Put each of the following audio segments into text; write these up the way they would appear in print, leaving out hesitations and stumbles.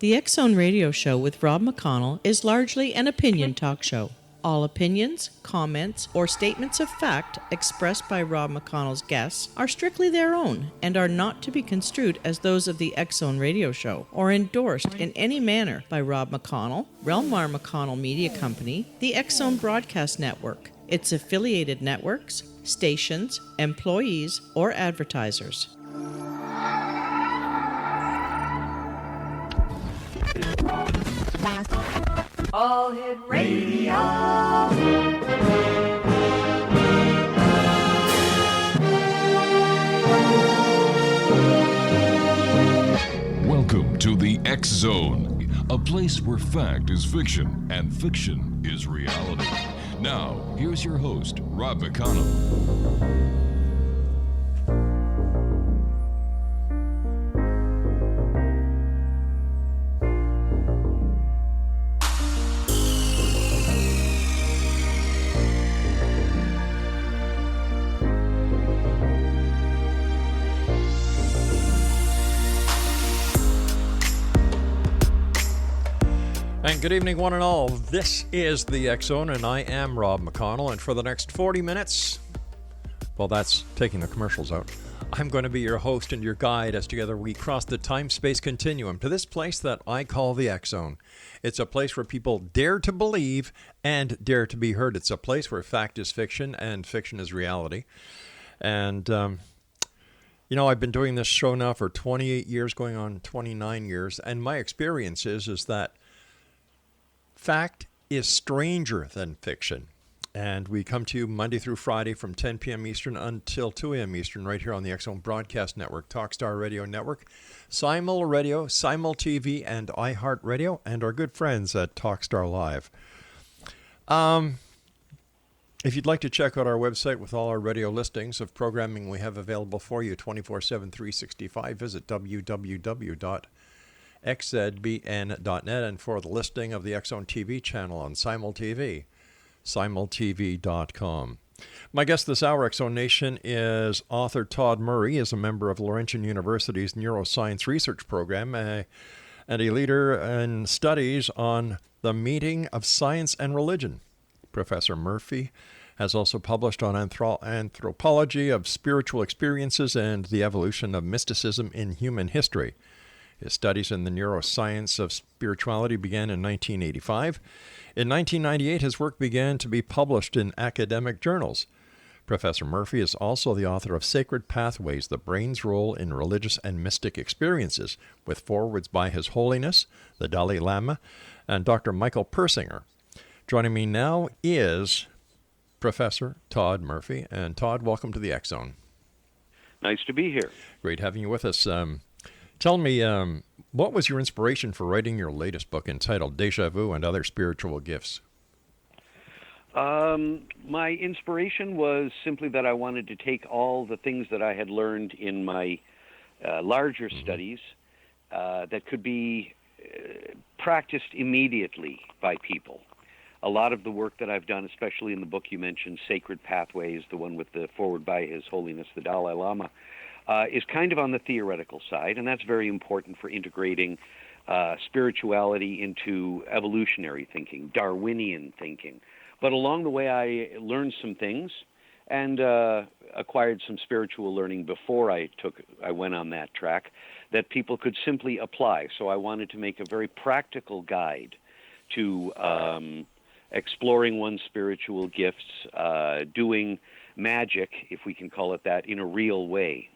The X Zone Radio Show with Rob McConnell is largely an opinion talk show. All opinions, comments, or statements of fact expressed by Rob McConnell's guests are strictly their own and are not to be construed as those of the X Zone Radio Show or endorsed in any manner by Rob McConnell, REL-MAR McConnell Media Company, the X Zone Broadcast Network, its affiliated networks, stations, employees, or advertisers. All Hit Radio. Welcome to the X Zone, a place where fact is fiction and fiction is reality. Now, here's your host, Rob McConnell. And good evening, one and all. This is the X Zone, and I am Rob McConnell. And for the next 40 minutes, well, that's taking the commercials out, I'm going to be your host and your guide as together we cross the time-space continuum to this place that I call the X Zone. It's a place where people dare to believe and dare to be heard. It's a place where fact is fiction and fiction is reality. And, you know, I've been doing this show now for 28 years, going on 29 years, and my experience is that fact is stranger than fiction. And we come to you Monday through Friday from 10 p.m. Eastern until 2 a.m. Eastern right here on the X Zone Broadcast Network, Talkstar Radio Network, Simul Radio, Simul TV, and iHeartRadio, and our good friends at Talkstar Live. If you'd like to check out our website with all our radio listings of programming we have available for you 24/7, 365, visit www.xzbn.net, and for the listing of the X Zone TV channel on Simul TV, simultv.com. My guest this hour, X Zone Nation, is author TODD Murray. He is a member of Laurentian University's Neuroscience Research Program and a leader in studies on the meeting of science and religion. Professor Murphy has also published on anthropology of spiritual experiences and the evolution of mysticism in human history. His studies in the neuroscience of spirituality began in 1985. In 1998, his work began to be published in academic journals. Professor Murphy is also the author of Sacred Pathways, The Brain's Role in Religious and Mystic Experiences, with forewords by His Holiness, the Dalai Lama, and Dr. Michael Persinger. Joining me now is Professor TODD Murphy. And Todd, welcome to the X Zone. Nice to be here. Great having you with us. Tell me, what was your inspiration for writing your latest book entitled Deja Vu and Other Spiritual Gifts? My inspiration was simply that I wanted to take all the things that I had learned in my larger studies that could be practiced immediately by people. A lot of the work that I've done, especially in the book you mentioned, Sacred Pathways, the one with the foreword by His Holiness the Dalai Lama, is kind of on the theoretical side, and that's very important for integrating spirituality into evolutionary thinking, Darwinian thinking. But along the way, I learned some things and acquired some spiritual learning before I went on that track that people could simply apply. So I wanted to make a very practical guide to exploring one's spiritual gifts, doing magic, if we can call it that, in a real way.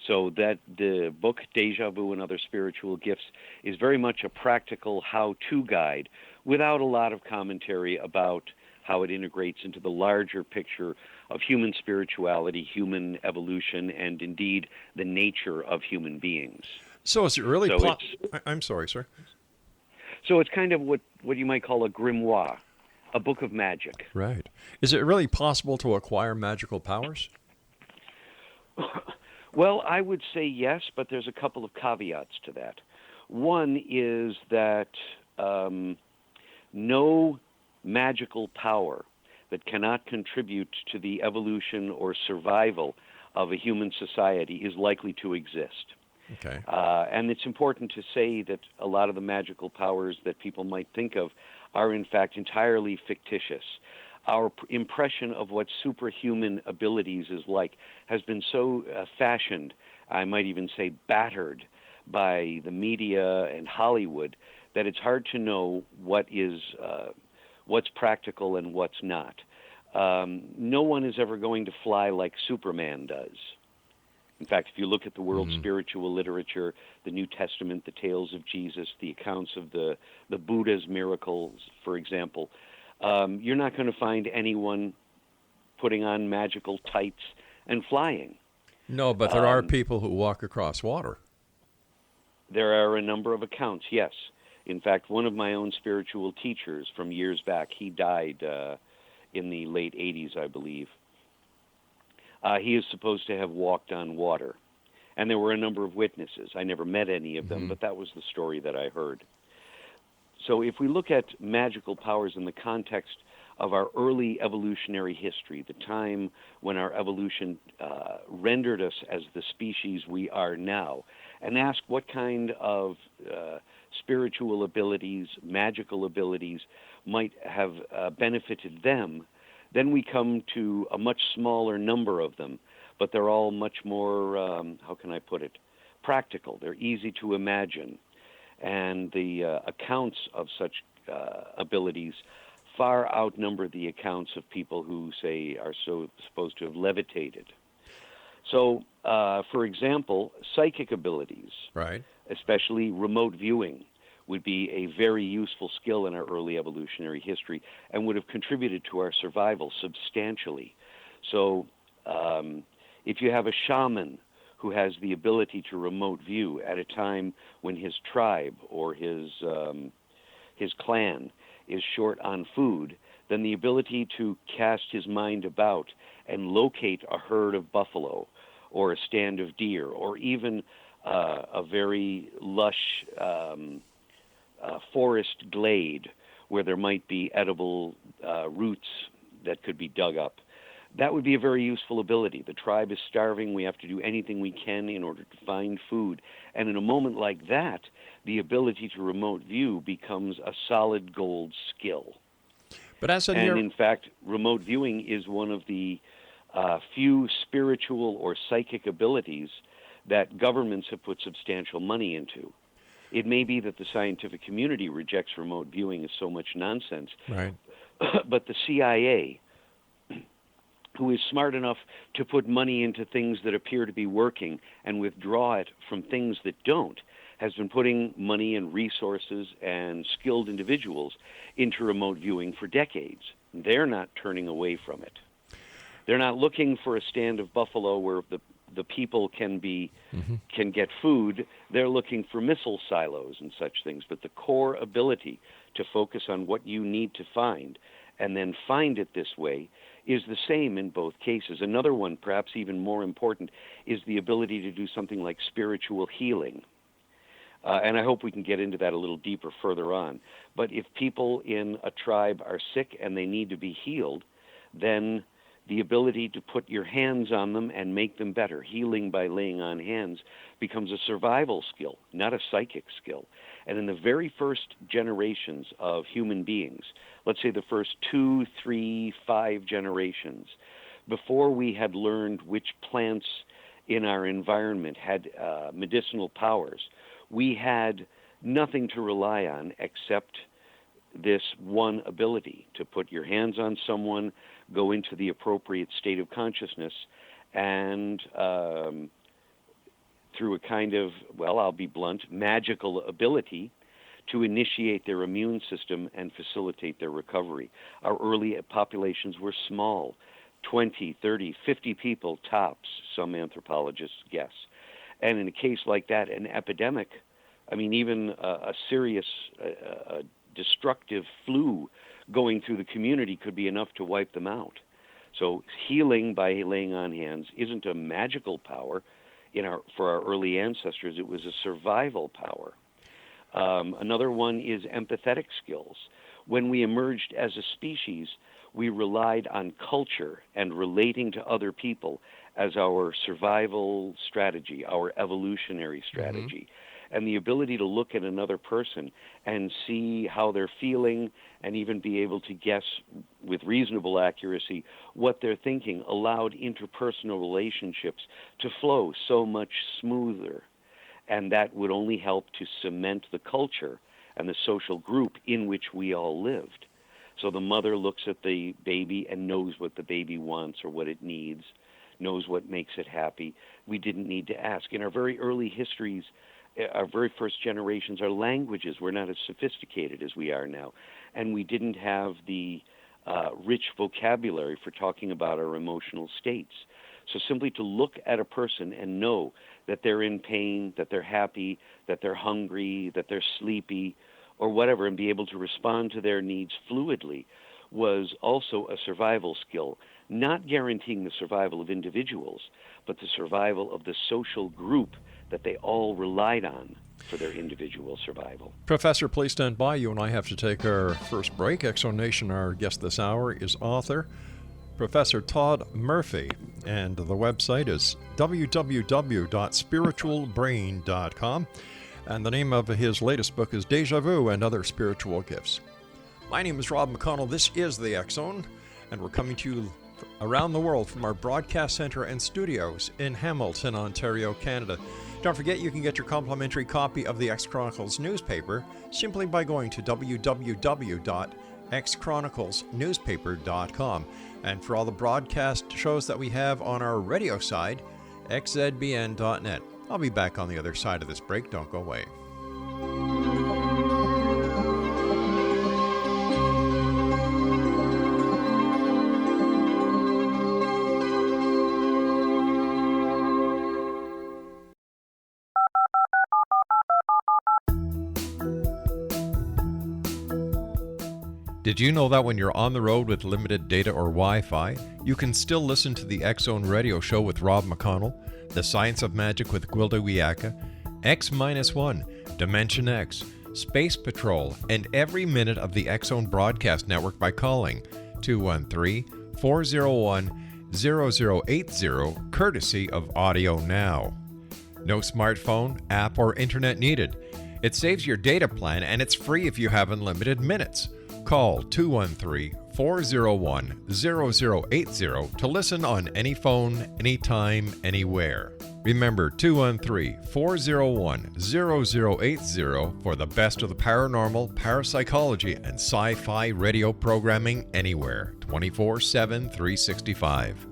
So that the book, Deja Vu and Other Spiritual Gifts, is very much a practical how-to guide without a lot of commentary about how it integrates into the larger picture of human spirituality, human evolution, and indeed the nature of human beings. So is it really... I'm sorry, sir. So it's kind of what you might call a grimoire, a book of magic. Right. Is it really possible to acquire magical powers? Well, I would say yes, but there's a couple of caveats to that. One is that no magical power that cannot contribute to the evolution or survival of a human society is likely to exist. Okay. And it's important to say that a lot of the magical powers that people might think of are in fact entirely fictitious. Our impression of what superhuman abilities is like has been so fashioned, I might even say battered, by the media and Hollywood, that it's hard to know what's practical and what's not. No one is ever going to fly like Superman does. In fact, if you look at the world's spiritual literature, the New Testament, the tales of Jesus, the accounts of the Buddha's miracles, for example, you're not going to find anyone putting on magical tights and flying. No, but there are people who walk across water. There are a number of accounts, yes. In fact, one of my own spiritual teachers from years back, he died in the late 80s, I believe. He is supposed to have walked on water. And there were a number of witnesses. I never met any of them, but that was the story that I heard. So if we look at magical powers in the context of our early evolutionary history, the time when our evolution rendered us as the species we are now, and ask what kind of spiritual abilities, magical abilities might have benefited them, then we come to a much smaller number of them, but they're all much more, how can I put it, practical. They're easy to imagine. And the accounts of such abilities far outnumber the accounts of people who, say, are so supposed to have levitated. So, for example, psychic abilities, Right. especially remote viewing, would be a very useful skill in our early evolutionary history and would have contributed to our survival substantially. So if you have a shaman who has the ability to remote view at a time when his tribe or his clan is short on food, then the ability to cast his mind about and locate a herd of buffalo or a stand of deer or even a very lush forest glade where there might be edible roots that could be dug up. That would be a very useful ability. The tribe is starving. We have to do anything we can in order to find food. And in a moment like that, the ability to remote view becomes a solid gold skill. But as a And in fact, remote viewing is one of the few spiritual or psychic abilities that governments have put substantial money into. It may be that the scientific community rejects remote viewing as so much nonsense, Right. but the CIA, who is smart enough to put money into things that appear to be working and withdraw it from things that don't, has been putting money and resources and skilled individuals into remote viewing for decades. They're not turning away from it. They're not looking for a stand of buffalo where the people can get food. They're looking for missile silos and such things. But the core ability to focus on what you need to find and then find it this way is the same in both cases. Another one, perhaps even more important, is the ability to do something like spiritual healing. And I hope we can get into that a little deeper further on. But if people in a tribe are sick and they need to be healed, then the ability to put your hands on them and make them better, healing by laying on hands, becomes a survival skill, not a psychic skill. And in the very first generations of human beings, let's say the first 2, 3, 5 generations, before we had learned which plants in our environment had medicinal powers, we had nothing to rely on except this one ability to put your hands on someone, go into the appropriate state of consciousness, and through a kind of, well, I'll be blunt, magical ability to initiate their immune system and facilitate their recovery. Our early populations were small, 20, 30, 50 people tops, some anthropologists guess. And in a case like that, an epidemic, I mean, even a serious destructive flu going through the community could be enough to wipe them out. So healing by laying on hands isn't a magical power. For our early ancestors, it was a survival power. Another one is empathetic skills. When we emerged as a species, we relied on culture and relating to other people as our survival strategy, our evolutionary strategy. And the ability to look at another person and see how they're feeling and even be able to guess with reasonable accuracy what they're thinking allowed interpersonal relationships to flow so much smoother. And that would only help to cement the culture and the social group in which we all lived. So the mother looks at the baby and knows what the baby wants or what it needs, knows what makes it happy. We didn't need to ask. In our very early histories, our very first generations, our languages were not as sophisticated as we are now, and we didn't have the rich vocabulary for talking about our emotional states. So simply to look at a person and know that they're in pain, that they're happy, that they're hungry, that they're sleepy, or whatever, and be able to respond to their needs fluidly was also a survival skill, not guaranteeing the survival of individuals, but the survival of the social group that they all relied on for their individual survival. Professor, please stand by. You and I have to take our first break. Exo Nation, our guest this hour is author Professor Todd Murphy, and the website is www.spiritualbrain.com, and the name of his latest book is Deja Vu and Other Spiritual Gifts. My name is Rob McConnell. This is the X Zone, and we're coming to you around the world from our broadcast center and studios in Hamilton, Ontario, Canada. Don't forget, you can get your complimentary copy of the X Chronicles newspaper simply by going to www.xchroniclesnewspaper.com. And for all the broadcast shows that we have on our radio side, xzbn.net. I'll be back on the other side of this break. Don't go away. Did you know that when you're on the road with limited data or Wi-Fi, you can still listen to the X Zone radio show with Rob McConnell, The Science of Magic with Gwilda Wiyaka, X-1, Dimension X, Space Patrol, and every minute of the X Zone broadcast network by calling 213-401-0080, courtesy of Audio Now. No smartphone, app, or internet needed. It saves your data plan, and it's free if you have unlimited minutes. Call 213-401-0080 to listen on any phone, anytime, anywhere. Remember, 213-401-0080 for the best of the paranormal, parapsychology, and sci-fi radio programming anywhere, 24/7, 365.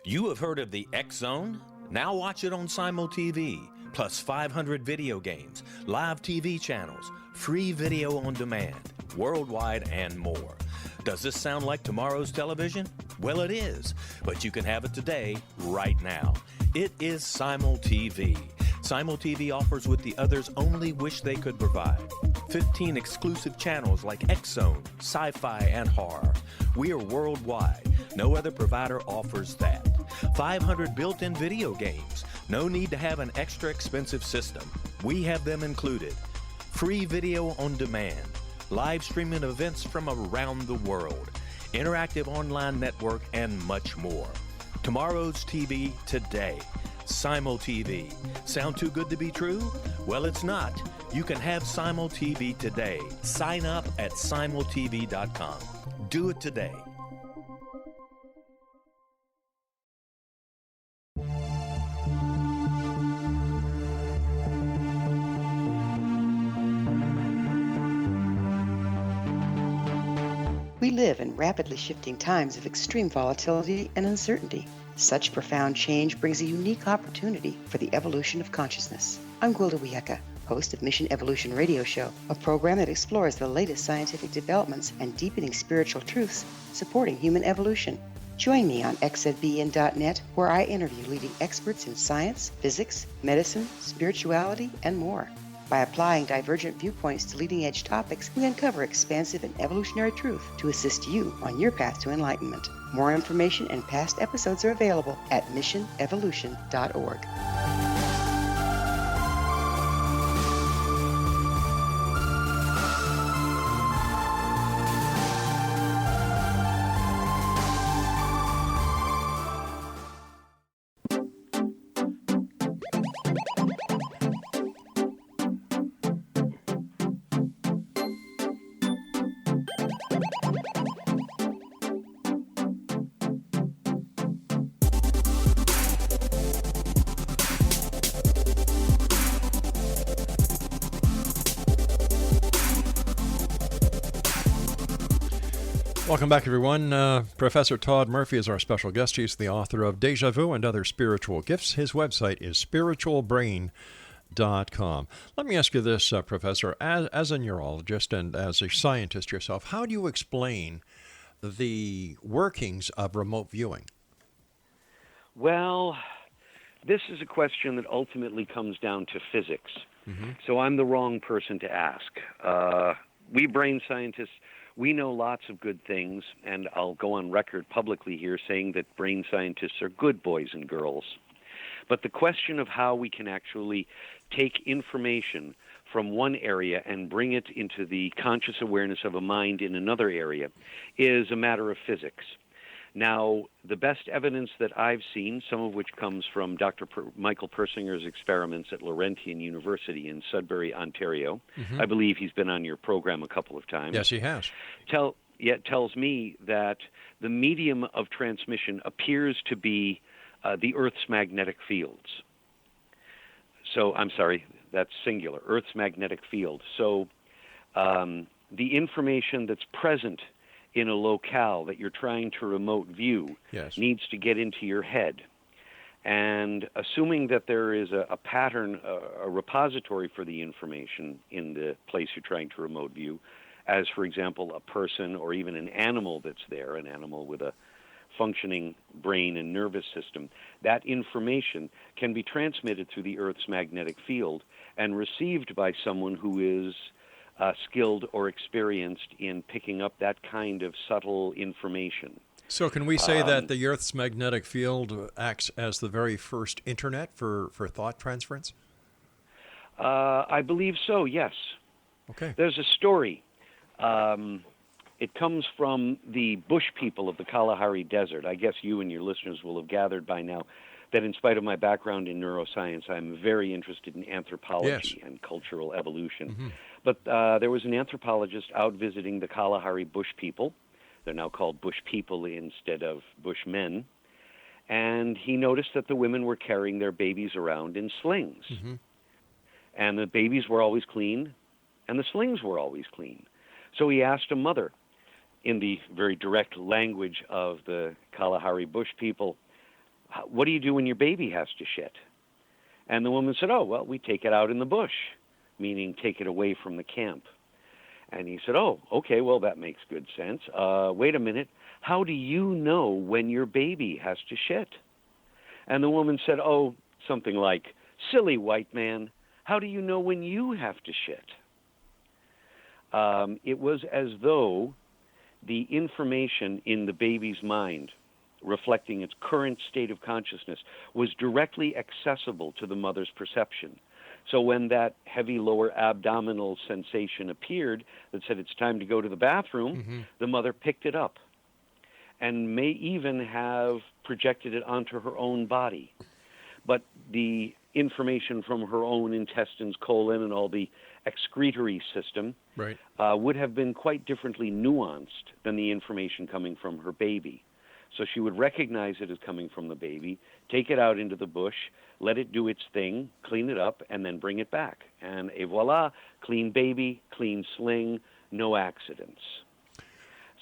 You have heard of the X Zone? Now watch it on Simul TV. Plus 500 video games, live TV channels, free video on demand, worldwide, and more. Does this sound like tomorrow's television? Well, it is, but you can have it today, right now. It is Simul TV. Simul TV offers what the others only wish they could provide. 15 exclusive channels like X Zone, sci-fi, and horror. We are worldwide. No other provider offers that. 500 built-in video games. No need to have an extra expensive system. We have them included. Free video on demand. Live streaming events from around the world. Interactive online network, and much more. Tomorrow's TV today. Simul TV. Sound too good to be true? Well, it's not. You can have Simul TV today. Sign up at simultv.com. Do it today. We live in rapidly shifting times of extreme volatility and uncertainty. Such profound change brings a unique opportunity for the evolution of consciousness. I'm Gwilda Wiyaka, host of Mission Evolution Radio Show, a program that explores the latest scientific developments and deepening spiritual truths supporting human evolution. Join me on xzbn.net, where I interview leading experts in science, physics, medicine, spirituality, and more. By applying divergent viewpoints to leading-edge topics, we uncover expansive and evolutionary truth to assist you on your path to enlightenment. More information and past episodes are available at missionevolution.org. Welcome back, everyone. Professor Todd Murphy is our special guest. He's the author of Deja Vu and Other Spiritual Gifts. His website is spiritualbrain.com. Let me ask you this, Professor. As a neurologist and as a scientist yourself, how do you explain the workings of remote viewing? Well, this is a question that ultimately comes down to physics. So I'm the wrong person to ask. We brain scientists, we know lots of good things, and I'll go on record publicly here saying that brain scientists are good boys and girls. But the question of how we can actually take information from one area and bring it into the conscious awareness of a mind in another area is a matter of physics. Now, the best evidence that I've seen, some of which comes from Dr. Michael Persinger's experiments at Laurentian University in Sudbury, Ontario. I believe he's been on your program a couple of times. Yes, he has. Tells me that the medium of transmission appears to be the Earth's magnetic fields. So, I'm sorry, that's singular, Earth's magnetic field. So, the information that's present in a locale that you're trying to remote view needs to get into your head. And assuming that there is a pattern, a repository for the information in the place you're trying to remote view, as, for example, a person or even an animal that's there, an animal with a functioning brain and nervous system, that information can be transmitted through the Earth's magnetic field and received by someone who is skilled or experienced in picking up that kind of subtle information. So can we say that the Earth's magnetic field acts as the very first internet for thought transference? I believe so, yes. Okay. There's a story. It comes from the bush people of the Kalahari Desert. I guess you and your listeners will have gathered by now that in spite of my background in neuroscience, I'm very interested in anthropology and cultural evolution. But there was an anthropologist out visiting the Kalahari bush people. They're now called bush people instead of bushmen. And he noticed that the women were carrying their babies around in slings. And the babies were always clean, and the slings were always clean. So he asked a mother, in the very direct language of the Kalahari bush people, what do you do when your baby has to shit? And the woman said, oh, well, we take it out in the bush, meaning take it away from the camp. And he said, oh, okay, well, that makes good sense. Wait a minute. How do you know when your baby has to shit? And the woman said, oh, something like, silly white man, how do you know when you have to shit? It was as though the information in the baby's mind, reflecting its current state of consciousness, was directly accessible to the mother's perception. So when that heavy lower abdominal sensation appeared that said it's time to go to the bathroom, the mother picked it up and may even have projected it onto her own body. But the information from her own intestines, colon, and all the excretory system would have been quite differently nuanced than the information coming from her baby. So she would recognize it as coming from the baby, take it out into the bush, let it do its thing, clean it up, and then bring it back. And et voila, clean baby, clean sling, no accidents.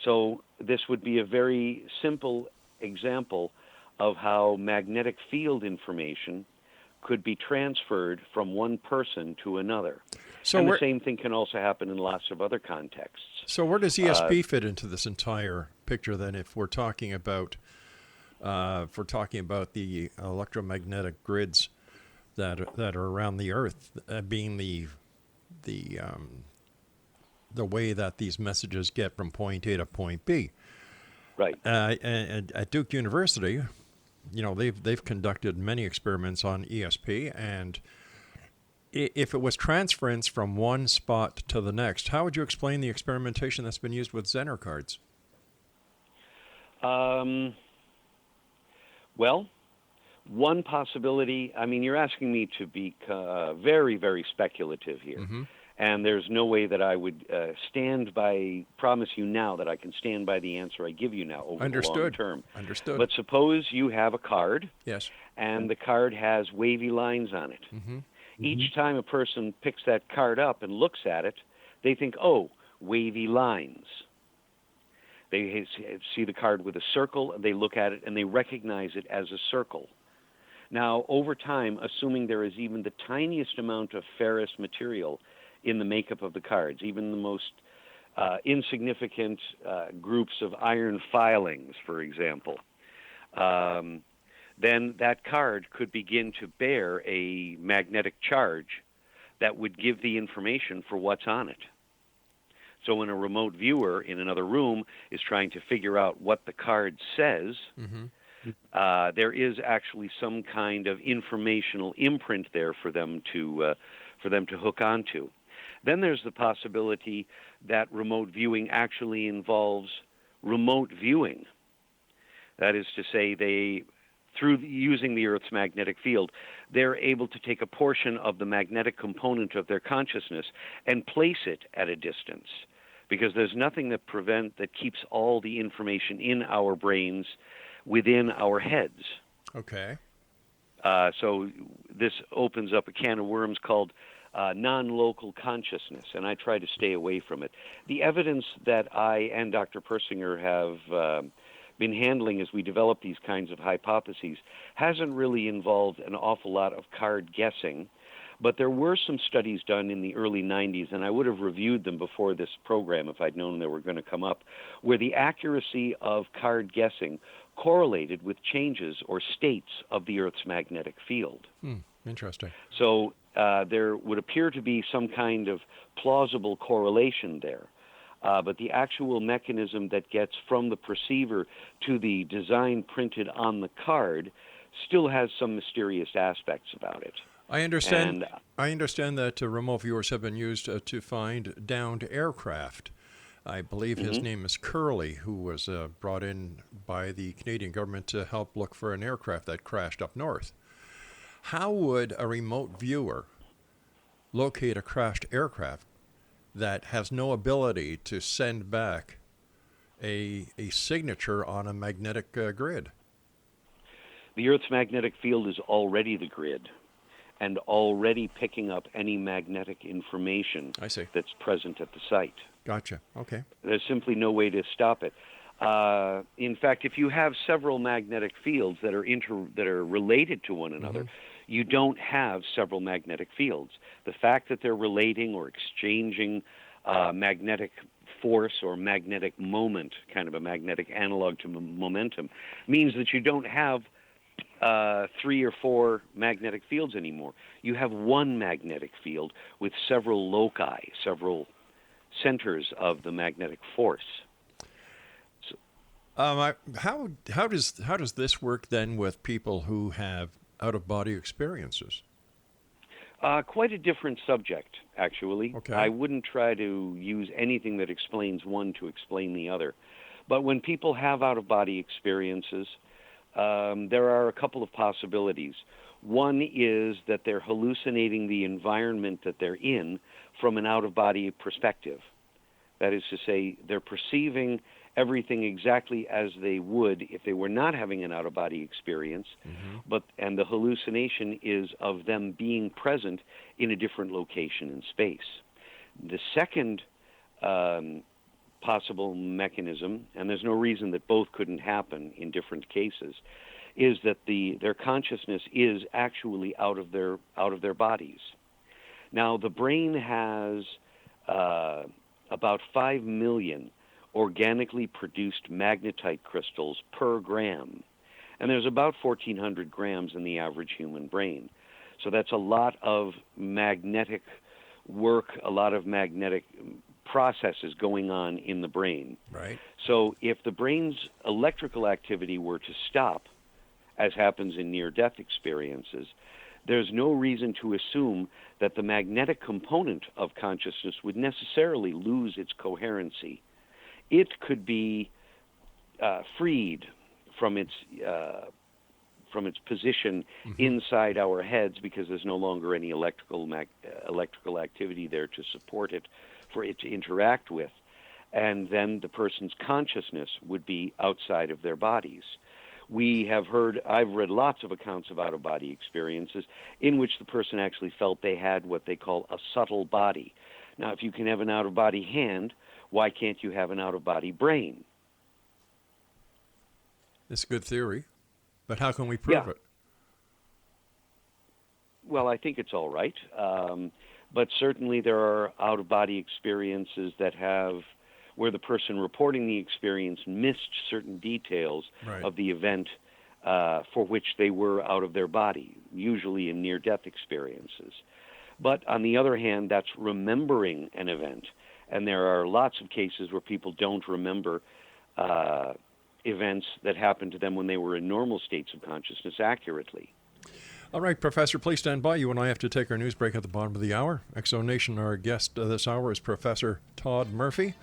So this would be a very simple example of how magnetic field information could be transferred from one person to another. So and the same thing can also happen in lots of other contexts. So where does ESP fit into this entire picture then, if we're talking about the electromagnetic grids that are around the Earth being the way that these messages get from point A to point B? Right. And at Duke University, they've conducted many experiments on ESP, and if it was transference from one spot to the next, how would you explain the experimentation that's been used with Zener cards? Well, one possibility, you're asking me to be very, very speculative here. And there's no way that I would promise you now that I can stand by the answer I give you now over the long term. Understood. But suppose you have a card. Yes. And the card has wavy lines on it. Each time a person picks that card up and looks at it, they think, oh, wavy lines. They see the card with a circle, and they look at it, and they recognize it as a circle. Now, over time, assuming there is even the tiniest amount of ferrous material in the makeup of the cards, even the most insignificant groups of iron filings, for example, then that card could begin to bear a magnetic charge that would give the information for what's on it. So when a remote viewer in another room is trying to figure out what the card says, there is actually some kind of informational imprint there for them to hook onto. Then there's the possibility that remote viewing actually involves remote viewing. That is to say, through using the Earth's magnetic field, they're able to take a portion of the magnetic component of their consciousness and place it at a distance, because there's nothing that keeps all the information in our brains within our heads. Okay. So this opens up a can of worms called non-local consciousness, and I try to stay away from it. The evidence that I and Dr. Persinger have been handling as we develop these kinds of hypotheses hasn't really involved an awful lot of card guessing, but there were some studies done in the early 90s, and I would have reviewed them before this program if I'd known they were going to come up, where the accuracy of card guessing correlated with changes or states of the Earth's magnetic field. Interesting. So there would appear to be some kind of plausible correlation there. But the actual mechanism that gets from the perceiver to the design printed on the card still has some mysterious aspects about it. I understand that remote viewers have been used to find downed aircraft. I believe his name is Curley, who was brought in by the Canadian government to help look for an aircraft that crashed up north. How would a remote viewer locate a crashed aircraft that has no ability to send back a signature on a magnetic grid? The Earth's magnetic field is already the grid and already picking up any magnetic information that's present at the site. Gotcha. Okay. There's simply no way to stop it. In fact, if you have several magnetic fields that are related to one another, you don't have several magnetic fields. The fact that they're relating or exchanging magnetic force or magnetic moment, kind of a magnetic analog to momentum, means that you don't have 3 or 4 magnetic fields anymore. You have one magnetic field with several loci, several centers of the magnetic force. So, how does this work then with people who have out-of-body experiences? Quite a different subject, actually. Okay. I wouldn't try to use anything that explains one to explain the other. But when people have out-of-body experiences, there are a couple of possibilities. One is that they're hallucinating the environment that they're in from an out-of-body perspective. That is to say, they're perceiving everything exactly as they would if they were not having an out-of-body experience, and the hallucination is of them being present in a different location in space. The second possible mechanism, and there's no reason that both couldn't happen in different cases, is that their consciousness is actually out of their bodies. Now, the brain has about 5 million organically produced magnetite crystals per gram, and there's about 1,400 grams in the average human brain. So that's a lot of magnetic work, a lot of magnetic processes going on in the brain. Right. So if the brain's electrical activity were to stop, as happens in near-death experiences, there's no reason to assume that the magnetic component of consciousness would necessarily lose its coherency. It could be freed from its position inside our heads because there's no longer any electrical activity there to support it, for it to interact with, and then the person's consciousness would be outside of their bodies. I've read lots of accounts of out-of-body experiences in which the person actually felt they had what they call a subtle body. Now, if you can have an out-of-body hand, why can't you have an out-of-body brain? It's a good theory, but how can we prove it? Well, I think it's all right. But certainly there are out-of-body experiences that where the person reporting the experience missed certain details of the event for which they were out of their body, usually in near-death experiences. But on the other hand, that's remembering an event. And there are lots of cases where people don't remember events that happened to them when they were in normal states of consciousness accurately. All right, Professor, please stand by. You and I have to take our news break at the bottom of the hour. Exo Nation, our guest this hour is Professor Todd Murphy.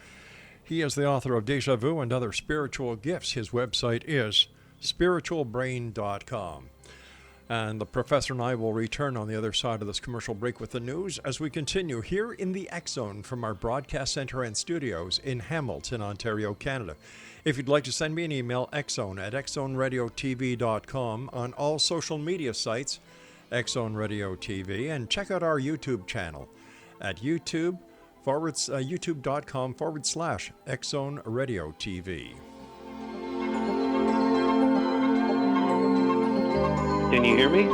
He is the author of Deja Vu and Other Spiritual Gifts. His website is spiritualbrain.com. And the professor and I will return on the other side of this commercial break with the news as we continue here in the X Zone from our broadcast center and studios in Hamilton, Ontario, Canada. If you'd like to send me an email, xzone@xzoneradiotv.com, on all social media sites, Xzone Radio TV, and check out our YouTube channel at youtube.com/Xzone Radio TV. Can you hear me?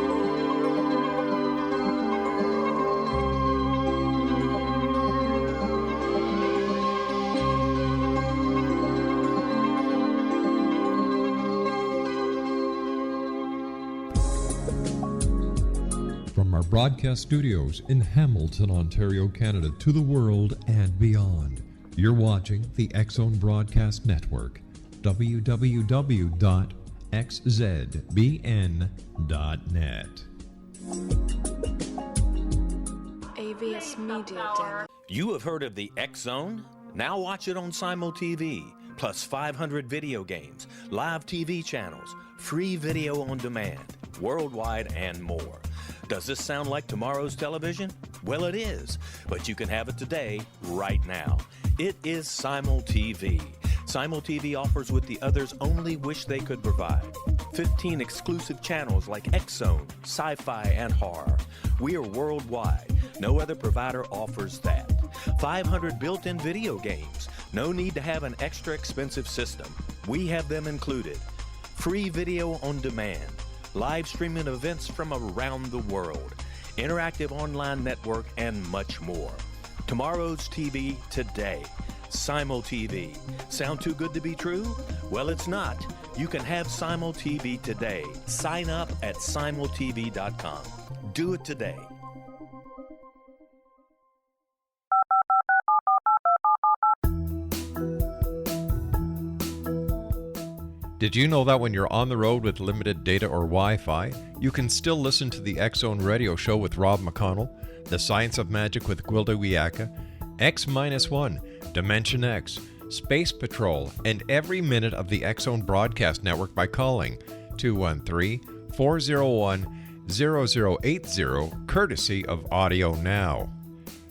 From our broadcast studios in Hamilton, Ontario, Canada, to the world and beyond, you're watching the X Zone Broadcast Network, www.xzbn.net. AVS Media Den. You have heard of the X Zone? Now watch it on Simul TV, plus 500 video games, live TV channels, free video on demand, worldwide, and more. Does this sound like tomorrow's television? Well, it is, but you can have it today, right now. It is Simul TV. Simul TV offers what the others only wish they could provide. 15 exclusive channels like X-Zone, Sci-Fi, and Horror. We are worldwide. No other provider offers that. 500 built-in video games. No need to have an extra expensive system. We have them included. Free video on demand. Live streaming events from around the world. Interactive online network, and much more. Tomorrow's TV today. Simul TV. Sound too good to be true? Well, it's not. You can have Simul TV today. Sign up at simultv.com. Do it today. Did you know that when you're on the road with limited data or Wi-Fi, you can still listen to the X Zone Radio Show with Rob McConnell, The Science of Magic with Gwilda Wiyaka, X-1, Dimension X, Space Patrol, and every minute of the X Zone Broadcast Network by calling 213-401-0080, courtesy of Audio Now.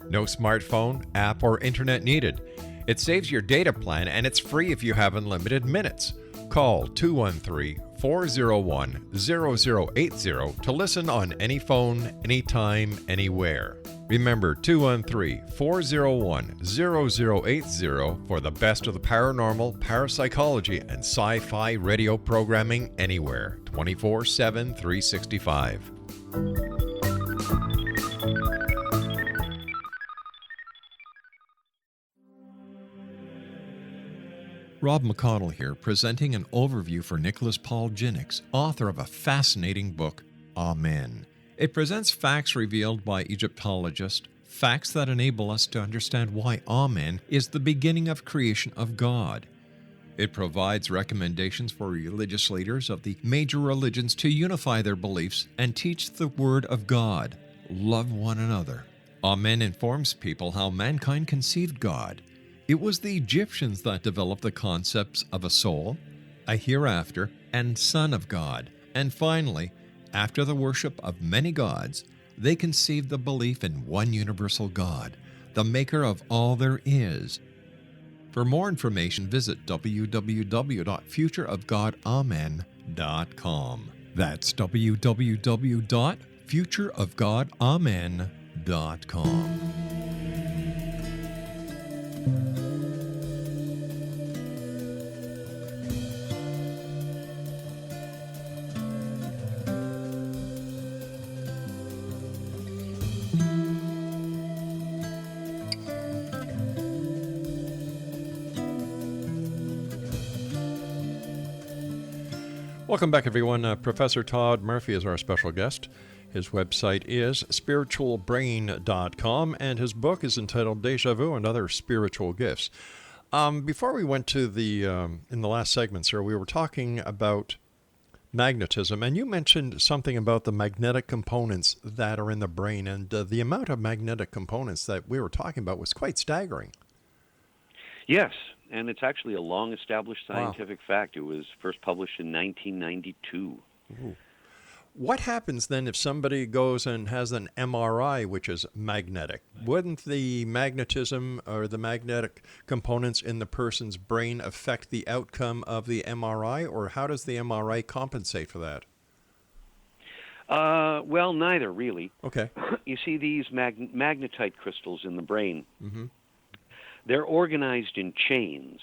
No smartphone, app, or internet needed. It saves your data plan, and it's free if you have unlimited minutes. Call 213-401-0080 to listen on any phone, anytime, anywhere. Remember 213-401-0080 for the best of the paranormal, parapsychology, and sci-fi radio programming anywhere, 24/7, 365. Rob McConnell here, presenting an overview for Nicholas Paul Jennings, author of a fascinating book, Amen. It presents facts revealed by Egyptologists, facts that enable us to understand why Amen is the beginning of creation of God. It provides recommendations for religious leaders of the major religions to unify their beliefs and teach the Word of God. Love one another. Amen informs people how mankind conceived God. It was the Egyptians that developed the concepts of a soul, a hereafter, and Son of God. And finally, after the worship of many gods, they conceived the belief in one universal God, the maker of all there is. For more information, visit www.futureofgodamen.com. That's www.futureofgodamen.com. Welcome back, everyone. Professor Todd Murphy is our special guest. His website is spiritualbrain.com, and his book is entitled Deja Vu and Other Spiritual Gifts. Before we went to in the last segment, sir, we were talking about magnetism, and you mentioned something about the magnetic components that are in the brain, and the amount of magnetic components that we were talking about was quite staggering. Yes, and it's actually a long-established scientific Wow. fact. It was first published in 1992. Ooh. What happens then if somebody goes and has an MRI, which is magnetic? Wouldn't the magnetism or the magnetic components in the person's brain affect the outcome of the MRI, or how does the MRI compensate for that? Well, neither, really. Okay. You see these magnetite crystals in the brain. Mm-hmm. They're organized in chains.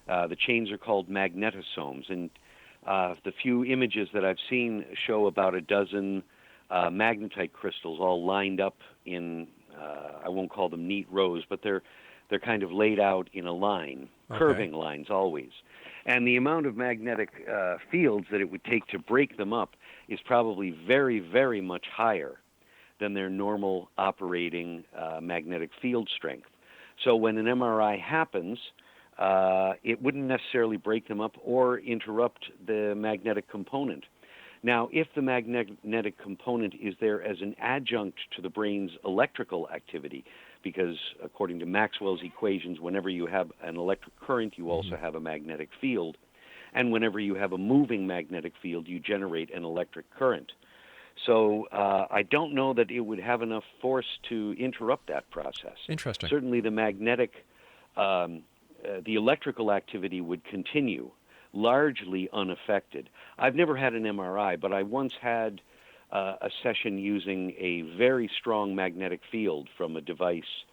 The chains are called magnetosomes, and the few images that I've seen show about a dozen magnetite crystals all lined up in, I won't call them neat rows, but they're kind of laid out in a line, curving lines always. And the amount of magnetic fields that it would take to break them up is probably very, very much higher than their normal operating magnetic field strength. So when an MRI happens, it wouldn't necessarily break them up or interrupt the magnetic component. Now, if the magnetic component is there as an adjunct to the brain's electrical activity, because according to Maxwell's equations, whenever you have an electric current, you also have a magnetic field. And whenever you have a moving magnetic field, you generate an electric current. So I don't know that it would have enough force to interrupt that process. Interesting. Certainly the magnetic, the electrical activity would continue, largely unaffected. I've never had an MRI, but I once had a session using a very strong magnetic field from a device.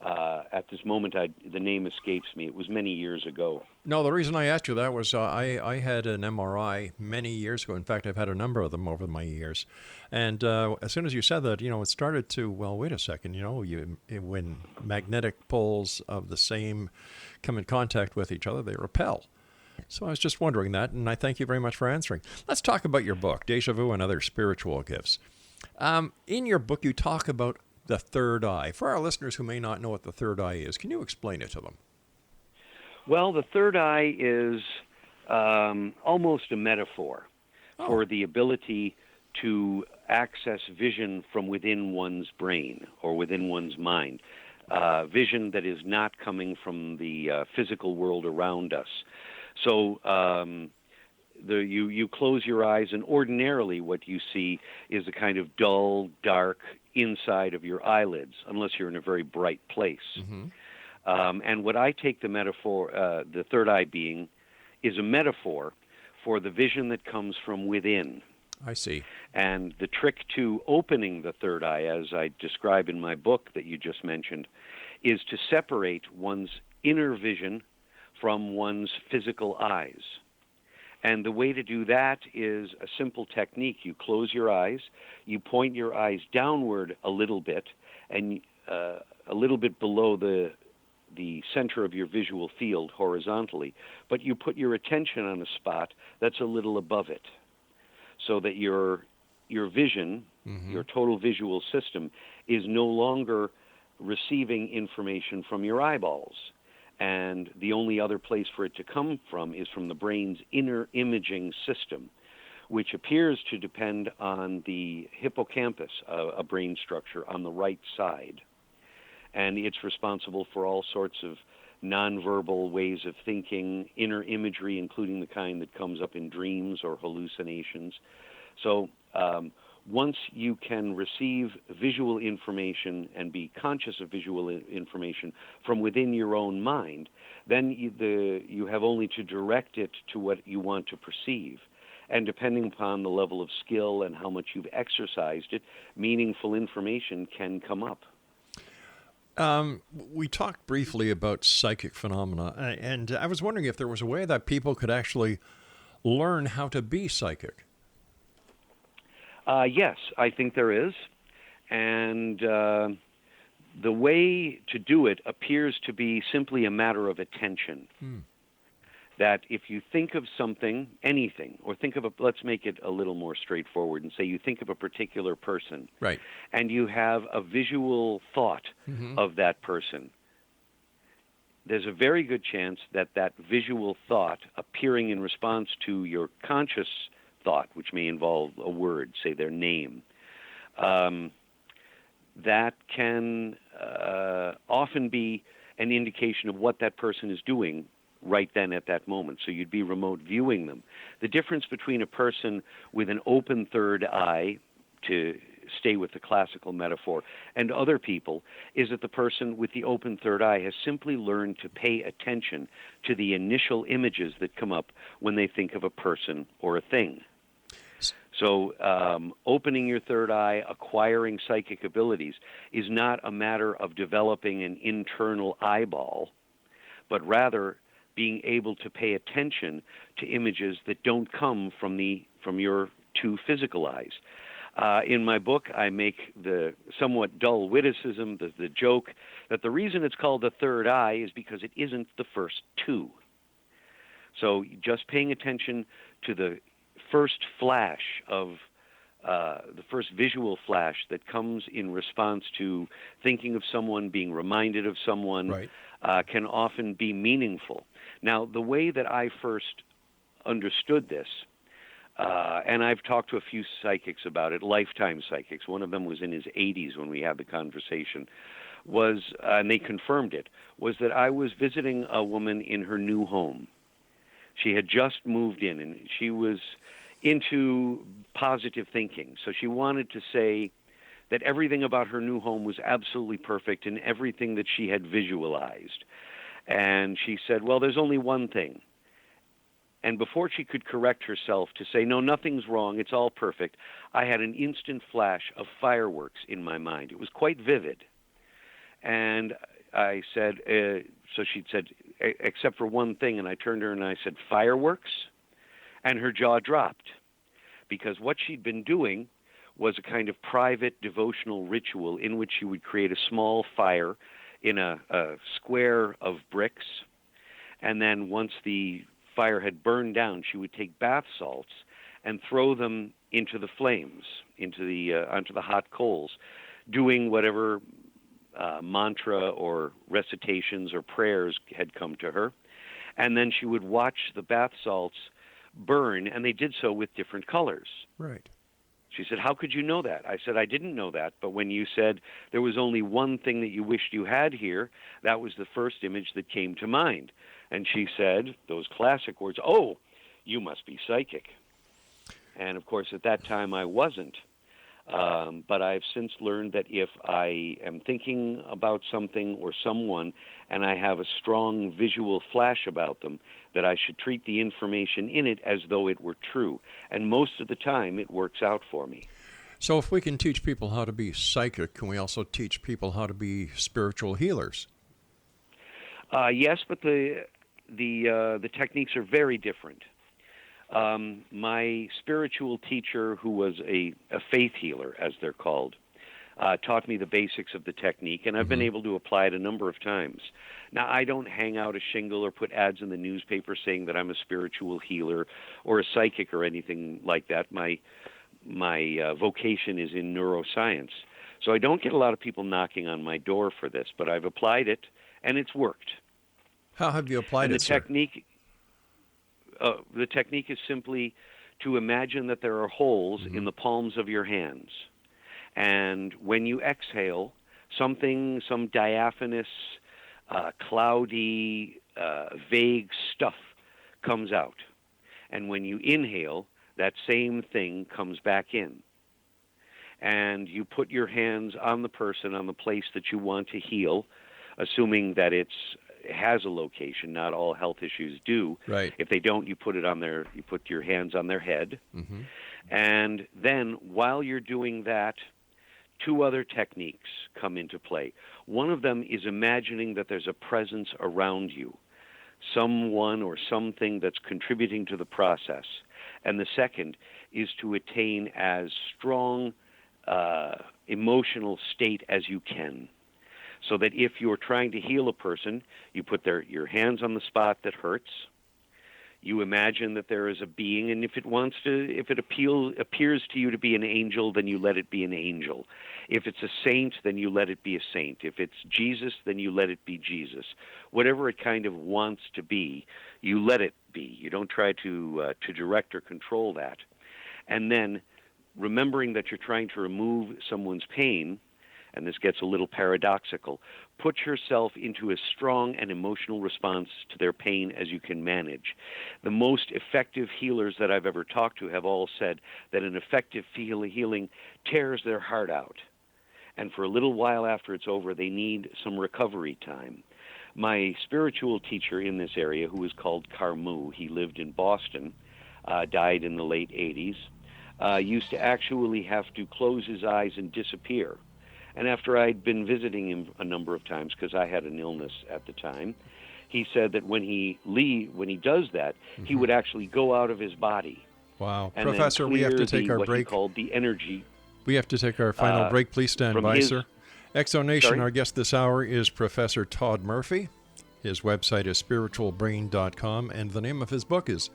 At this moment, the name escapes me. It was many years ago. No, the reason I asked you that was I had an MRI many years ago. In fact, I've had a number of them over my years. And as soon as you said that, it started to, well, wait a second, when magnetic poles of the same come in contact with each other, they repel. So I was just wondering that, and I thank you very much for answering. Let's talk about your book, Deja Vu and Other Spiritual Gifts. In your book, you talk about the third eye. For our listeners who may not know what the third eye is, can you explain it to them? Well, the third eye is almost a metaphor for the ability to access vision from within one's brain or within one's mind, vision that is not coming from the physical world around us. So you close your eyes, and ordinarily what you see is a kind of dull, dark inside of your eyelids, unless you're in a very bright place. Mm-hmm. And what I take the metaphor, the third eye being, is a metaphor for the vision that comes from within. I see. And the trick to opening the third eye, as I describe in my book that you just mentioned, is to separate one's inner vision from one's physical eyes. And the way to do that is a simple technique. You close your eyes, you point your eyes downward a little bit, and a little bit below the center of your visual field horizontally, but you put your attention on a spot that's a little above it, so that your vision, your total visual system, is no longer receiving information from your eyeballs. And the only other place for it to come from is from the brain's inner imaging system, which appears to depend on the hippocampus, a brain structure on the right side. And it's responsible for all sorts of nonverbal ways of thinking, inner imagery, including the kind that comes up in dreams or hallucinations. So once you can receive visual information and be conscious of visual information from within your own mind, then you have only to direct it to what you want to perceive. And depending upon the level of skill and how much you've exercised it, meaningful information can come up. We talked briefly about psychic phenomena, and I was wondering if there was a way that people could actually learn how to be psychic. Yes, I think there is. And the way to do it appears to be simply a matter of attention. That if you think of something, anything, or think of let's make it a little more straightforward and say you think of a particular person, right, and you have a visual thought of that person, there's a very good chance that that visual thought appearing in response to your conscious thought, which may involve a word, say their name, that can often be an indication of what that person is doing right then at that moment. So you'd be remote viewing them. The difference between a person with an open third eye, to stay with the classical metaphor, and other people is that the person with the open third eye has simply learned to pay attention to the initial images that come up when they think of a person or a thing. So opening your third eye, acquiring psychic abilities, is not a matter of developing an internal eyeball, but rather being able to pay attention to images that don't come from your two physical eyes. In my book, I make the somewhat dull witticism, the joke, that the reason it's called the third eye is because it isn't the first two. So just paying attention to the first flash of the first visual flash that comes in response to thinking of someone, being reminded of someone, right, can often be meaningful. Now, the way that I first understood this, and I've talked to a few psychics about it, lifetime psychics. One of them was in his 80s when we had the conversation, and they confirmed it, was that I was visiting a woman in her new home. She had just moved in, and she was into positive thinking. So she wanted to say that everything about her new home was absolutely perfect and everything that she had visualized. And she said, well, there's only one thing. And before she could correct herself to say, no, nothing's wrong, it's all perfect, I had an instant flash of fireworks in my mind. It was quite vivid. And I said, so she'd said, except for one thing, and I turned to her and I said, fireworks? And her jaw dropped, because what she'd been doing was a kind of private devotional ritual in which she would create a small fire in a square of bricks, and then once the fire had burned down, she would take bath salts and throw them into the flames, onto the hot coals, doing whatever mantra or recitations or prayers had come to her. And then she would watch the bath salts burn, and they did so with different colors. Right. She said, how could you know that? I said, I didn't know that, but when you said there was only one thing that you wished you had here, that was the first image that came to mind. And she said, those classic words, oh, you must be psychic. And, of course, at that time I wasn't. But I've since learned that if I am thinking about something or someone and I have a strong visual flash about them, that I should treat the information in it as though it were true. And most of the time it works out for me. So if we can teach people how to be psychic, can we also teach people how to be spiritual healers? Yes, but the techniques are very different. My spiritual teacher, who was a faith healer, as they're called, taught me the basics of the technique, and I've been able to apply it a number of times. Now, I don't hang out a shingle or put ads in the newspaper saying that I'm a spiritual healer or a psychic or anything like that. My vocation is in neuroscience. So I don't get a lot of people knocking on my door for this, but I've applied it, and it's worked. How have you applied it, sir? The technique is simply to imagine that there are holes in the palms of your hands. And when you exhale, some diaphanous, cloudy, vague stuff comes out. And when you inhale, that same thing comes back in. And you put your hands on the person, on the place that you want to heal, assuming that it has a location. Not all health issues do. Right. If they don't, you put your hands on their head. And then while you're doing that, two other techniques come into play. One of them is imagining that there's a presence around you, someone or something that's contributing to the process. And the second is to attain as strong emotional state as you can. So that if you're trying to heal a person, you put your hands on the spot that hurts. You imagine that there is a being, and if it appears to you to be an angel, then you let it be an angel. If it's a saint, then you let it be a saint. If it's Jesus, then you let it be Jesus. Whatever it kind of wants to be, you let it be. You don't try to direct or control that. And then, remembering that you're trying to remove someone's pain, and this gets a little paradoxical, put yourself into as strong an emotional response to their pain as you can manage. The most effective healers that I've ever talked to have all said that an effective healing tears their heart out. And for a little while after it's over, they need some recovery time. My spiritual teacher in this area, who was called Carmu, he lived in Boston, died in the late 80s, used to actually have to close his eyes and disappear. And after I'd been visiting him a number of times, because I had an illness at the time, he said that when he does that, he would actually go out of his body. Wow. And Professor, we have to take our break. What he called the energy. We have to take our final break. Please stand by, sir. Exonation, our guest this hour is Professor Todd Murphy. His website is spiritualbrain.com, and the name of his book is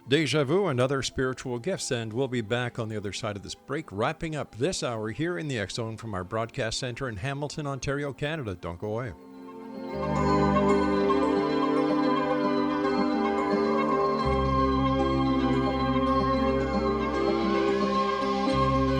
Deja Vu and Other Spiritual Gifts. And we'll be back on the other side of this break, wrapping up this hour here in the X Zone from our broadcast center in Hamilton, Ontario, Canada. Don't go away.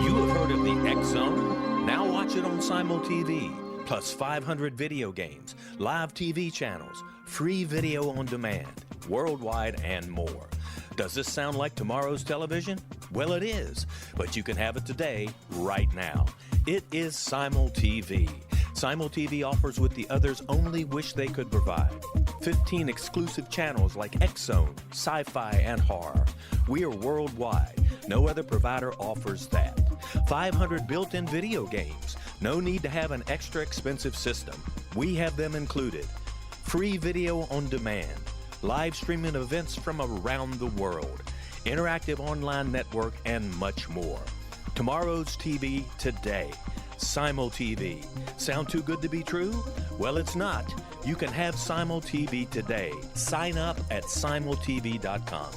You have heard of the X Zone? Now watch it on Simul TV. Plus 500 video games, live TV channels, free video on demand, worldwide, and more. Does this sound like tomorrow's television? Well, it is, but you can have it today, right now. It is Simul TV. Simul TV offers what the others only wish they could provide. 15 exclusive channels like X-Zone, Sci-Fi, and Horror. We are worldwide. No other provider offers that. 500 built-in video games. No need to have an extra expensive system. We have them included. Free video on demand. Live streaming events from around the world, interactive online network, and much more. Tomorrow's TV today. Simul TV. Sound too good to be true? Well, it's not. You can have Simul TV today. Sign up at simultv.com.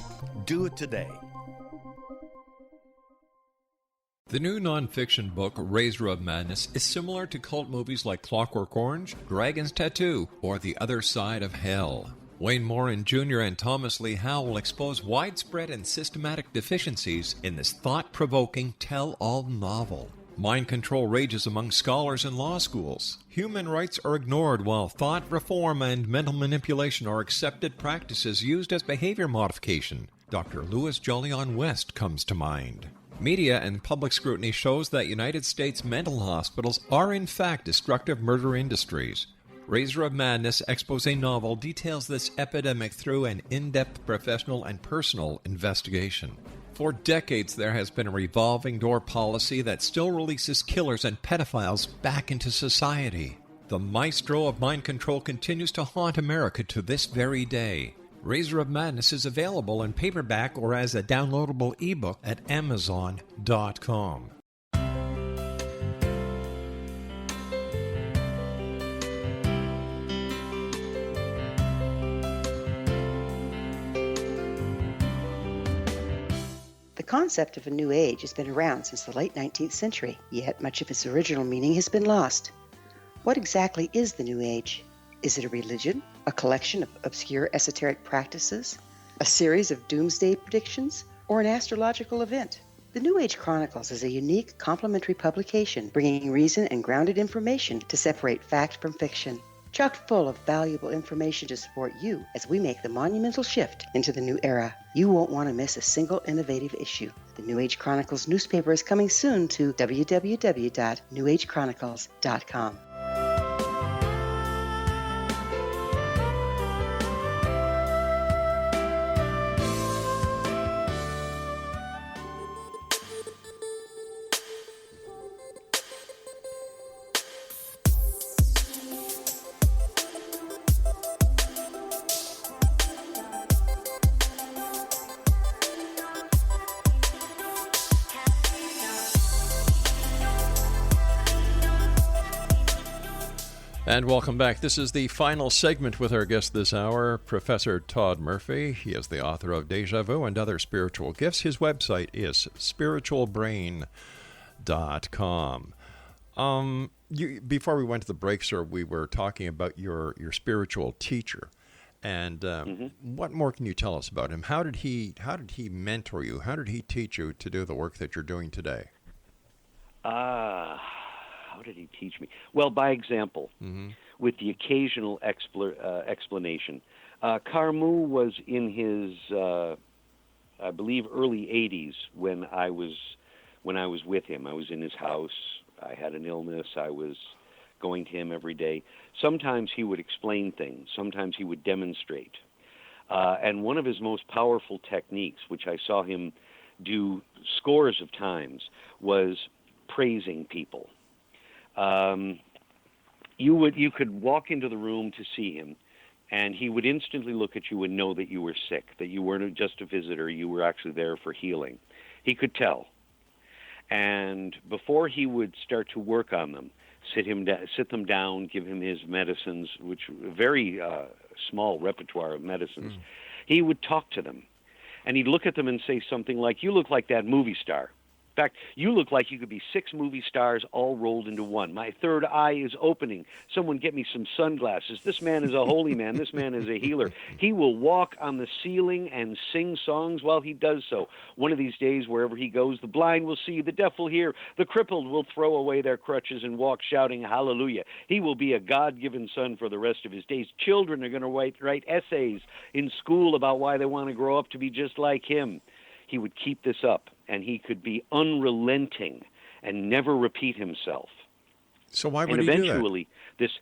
Do it today. The new nonfiction book, Razor of Madness, is similar to cult movies like Clockwork Orange, Dragon's Tattoo, or The Other Side of Hell. Wayne Morin Jr. and Thomas Lee Howe will expose widespread and systematic deficiencies in this thought-provoking tell-all novel. Mind control rages among scholars in law schools. Human rights are ignored while thought reform and mental manipulation are accepted practices used as behavior modification. Dr. Louis Jolyon West comes to mind. Media and public scrutiny shows that United States mental hospitals are in fact destructive murder industries. Razor of Madness expose novel details this epidemic through an in-depth professional and personal investigation. For decades, there has been a revolving door policy that still releases killers and pedophiles back into society. The maestro of mind control continues to haunt America to this very day. Razor of Madness is available in paperback or as a downloadable ebook at Amazon.com. The concept of a new age has been around since the late 19th century, yet much of its original meaning has been lost. What exactly is the new age? Is it a religion, a collection of obscure esoteric practices, a series of doomsday predictions, or an astrological event? The New Age Chronicles is a unique complementary publication bringing reason and grounded information to separate fact from fiction. Chock full of valuable information to support you as we make the monumental shift into the new era. You won't want to miss a single innovative issue. The New Age Chronicles newspaper is coming soon to www.newagechronicles.com. And welcome back. This is the final segment with our guest this hour, Professor Todd Murphy. He is the author of Deja Vu and Other Spiritual Gifts. His website is spiritualbrain.com. Before we went to the break, sir, we were talking about your spiritual teacher. And what more can you tell us about him? How did he mentor you? How did he teach you to do the work that you're doing today? How did he teach me? Well, by example, with the occasional explanation. Carmu was in his, I believe, early 80s when I was with him. I was in his house. I had an illness. I was going to him every day. Sometimes he would explain things. Sometimes he would demonstrate. And one of his most powerful techniques, which I saw him do scores of times, was praising people. You could walk into the room to see him, and he would instantly look at you and know that you were sick, that you weren't just a visitor, you were actually there for healing. He could tell. And before he would start to work on them, sit them down, give him his medicines, which very small repertoire of medicines, he would talk to them. And he'd look at them and say something like, "You look like that movie star. In fact, you look like you could be 6 movie stars all rolled into one. My third eye is opening. Someone get me some sunglasses. This man is a holy man. This man is a healer." He will walk on the ceiling and sing songs while he does so. One of these days, wherever he goes, the blind will see, the deaf will hear, the crippled will throw away their crutches and walk shouting hallelujah. He will be a God-given son for the rest of his days. Children are going to write essays in school about why they want to grow up to be just like him. He would keep this up, and he could be unrelenting and never repeat himself. So why would he do that? And eventually, this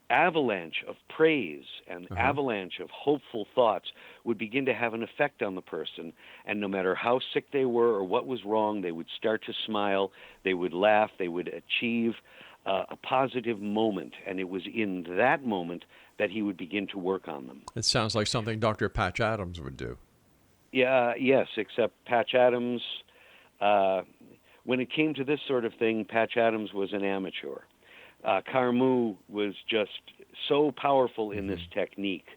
avalanche of praise and avalanche of hopeful thoughts would begin to have an effect on the person, and no matter how sick they were or what was wrong, they would start to smile, they would laugh, they would achieve a positive moment, and it was in that moment that he would begin to work on them. It sounds like something Dr. Patch Adams would do. Yeah, yes, except Patch Adams, when it came to this sort of thing, Patch Adams was an amateur. Carmu was just so powerful in this technique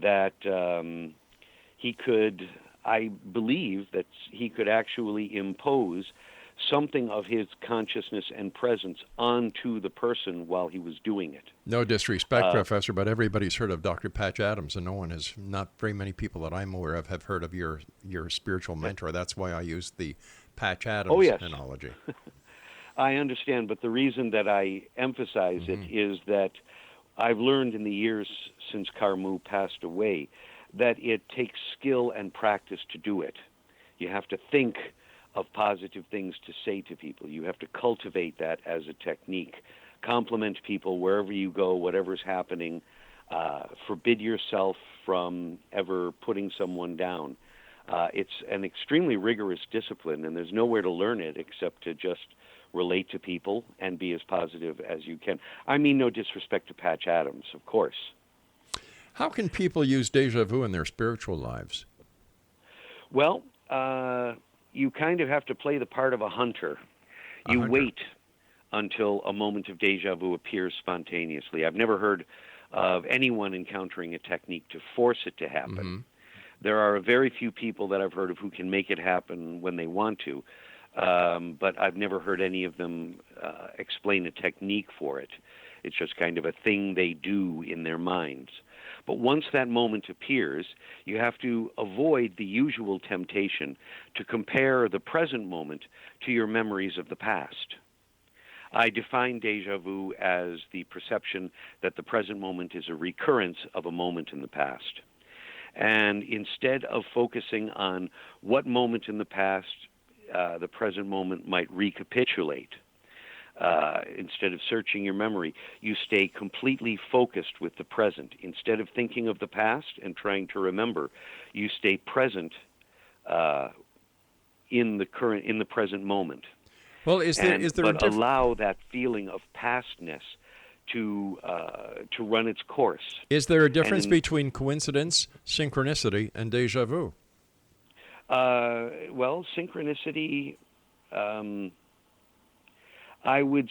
that he could, I believe, that he could actually impose something of his consciousness and presence onto the person while he was doing it. No disrespect, Professor, but everybody's heard of Dr. Patch Adams, and not very many people that I'm aware of have heard of your spiritual mentor. That's why I use the Patch Adams analogy. I understand, but the reason that I emphasize it is that I've learned in the years since Carmu passed away that it takes skill and practice to do it. You have to think of positive things to say to people. You have to cultivate that as a technique. Compliment people wherever you go, whatever's happening. Forbid yourself from ever putting someone down. It's an extremely rigorous discipline, and there's nowhere to learn it except to just relate to people and be as positive as you can. I mean no disrespect to Patch Adams, of course. How can people use deja vu in their spiritual lives? Well, you kind of have to play the part of a hunter. You wait until a moment of deja vu appears spontaneously. I've never heard of anyone encountering a technique to force it to happen. There are very few people that I've heard of who can make it happen when they want to, but I've never heard any of them explain a technique for it. It's just kind of a thing they do in their minds. But once that moment appears, you have to avoid the usual temptation to compare the present moment to your memories of the past. I define deja vu as the perception that the present moment is a recurrence of a moment in the past. And instead of focusing on what moment in the past the present moment might recapitulate, instead of searching your memory, you stay completely focused with the present. Instead of thinking of the past and trying to remember, you stay present in the present moment. Well, but allow that feeling of pastness to run its course. Is there a difference between coincidence, synchronicity, and deja vu? Well, synchronicity. I would,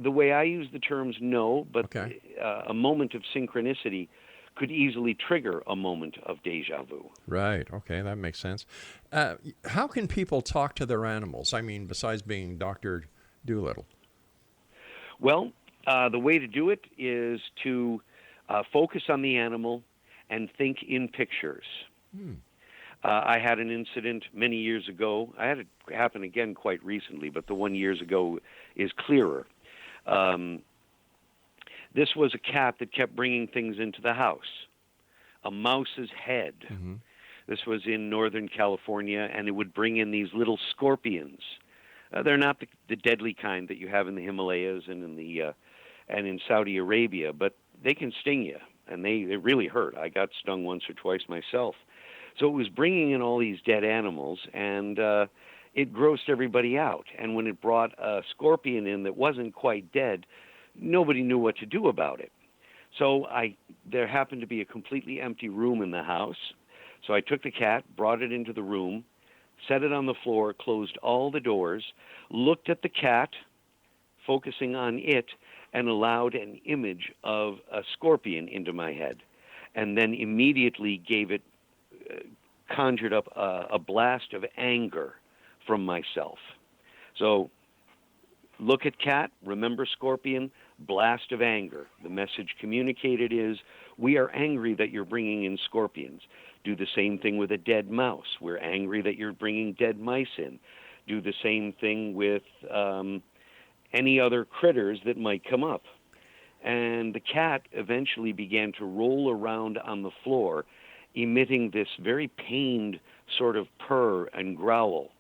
the way I use the terms, no, but Okay. A moment of synchronicity could easily trigger a moment of deja vu. Right. Okay, that makes sense. How can people talk to their animals? I mean, besides being Dr. Doolittle. Well, the way to do it is to focus on the animal and think in pictures. I had an incident many years ago. I had it happen again quite recently, but the one years ago is clearer. This was a cat that kept bringing things into the house. A mouse's head. This was in Northern California, and it would bring in these little scorpions. They're not the deadly kind that you have in the Himalayas and in Saudi Arabia, but they can sting you, and they really hurt. I got stung once or twice myself. So it was bringing in all these dead animals, and it grossed everybody out. And when it brought a scorpion in that wasn't quite dead, nobody knew what to do about it. So there happened to be a completely empty room in the house. So I took the cat, brought it into the room, set it on the floor, closed all the doors, looked at the cat, focusing on it, and allowed an image of a scorpion into my head. And then immediately conjured up a blast of anger from myself. So look at cat, remember scorpion, blast of anger. The message communicated is, we are angry that you're bringing in scorpions. Do the same thing with a dead mouse. We're angry that you're bringing dead mice in. Do the same thing with any other critters that might come up. And the cat eventually began to roll around on the floor, emitting this very pained sort of purr and growl.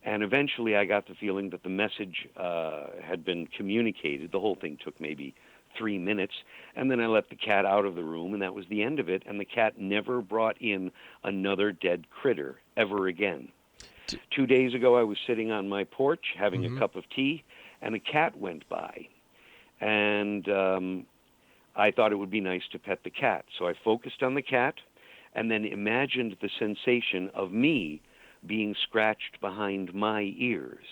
And eventually I got the feeling that the message had been communicated. The whole thing took maybe 3 minutes. And then I let the cat out of the room, and that was the end of it. And the cat never brought in another dead critter ever again. 2 days ago, I was sitting on my porch having a cup of tea, and a cat went by. And I thought it would be nice to pet the cat. So I focused on the cat and then imagined the sensation of me being scratched behind my ears.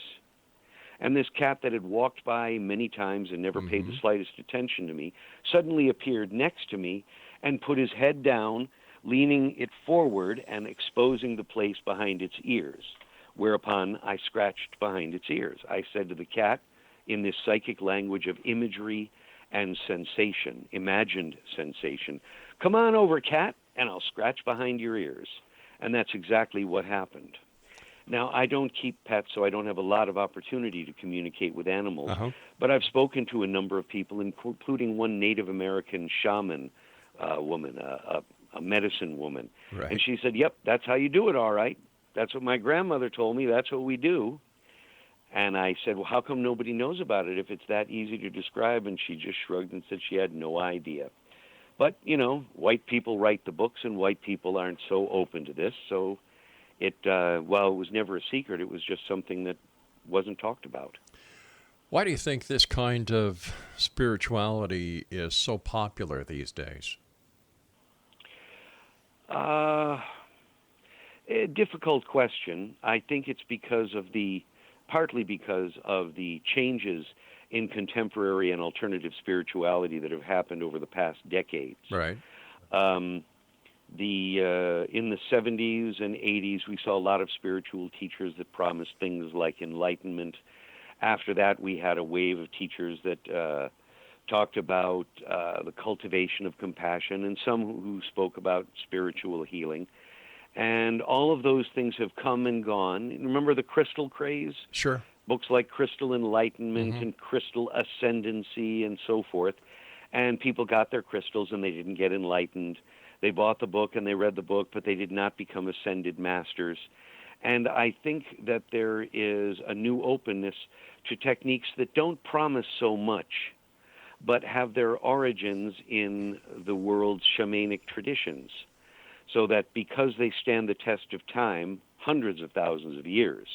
And this cat that had walked by many times and never paid the slightest attention to me suddenly appeared next to me and put his head down, leaning it forward and exposing the place behind its ears, whereupon I scratched behind its ears. I said to the cat, in this psychic language of imagery and sensation, imagined sensation, "Come on over, cat, and I'll scratch behind your ears." And that's exactly what happened. Now, I don't keep pets, so I don't have a lot of opportunity to communicate with animals. But I've spoken to a number of people, including one Native American shaman woman, a medicine woman. Right. And she said, "Yep, that's how you do it, all right. That's what my grandmother told me. That's what we do." And I said, "Well, how come nobody knows about it if it's that easy to describe?" And she just shrugged and said she had no idea. But, you know, white people write the books, and white people aren't so open to this. So while it was never a secret, it was just something that wasn't talked about. Why do you think this kind of spirituality is so popular these days? A difficult question. I think it's partly because of the changes in contemporary and alternative spirituality that have happened over the past decades. Right. In the 70s and 80s, we saw a lot of spiritual teachers that promised things like enlightenment. After that, we had a wave of teachers that talked about the cultivation of compassion, and some who spoke about spiritual healing. And all of those things have come and gone. Remember the crystal craze? Sure. Books like Crystal Enlightenment and Crystal Ascendancy and so forth. And people got their crystals and they didn't get enlightened. They bought the book and they read the book, but they did not become ascended masters. And I think that there is a new openness to techniques that don't promise so much, but have their origins in the world's shamanic traditions. So that because they stand the test of time, hundreds of thousands of years,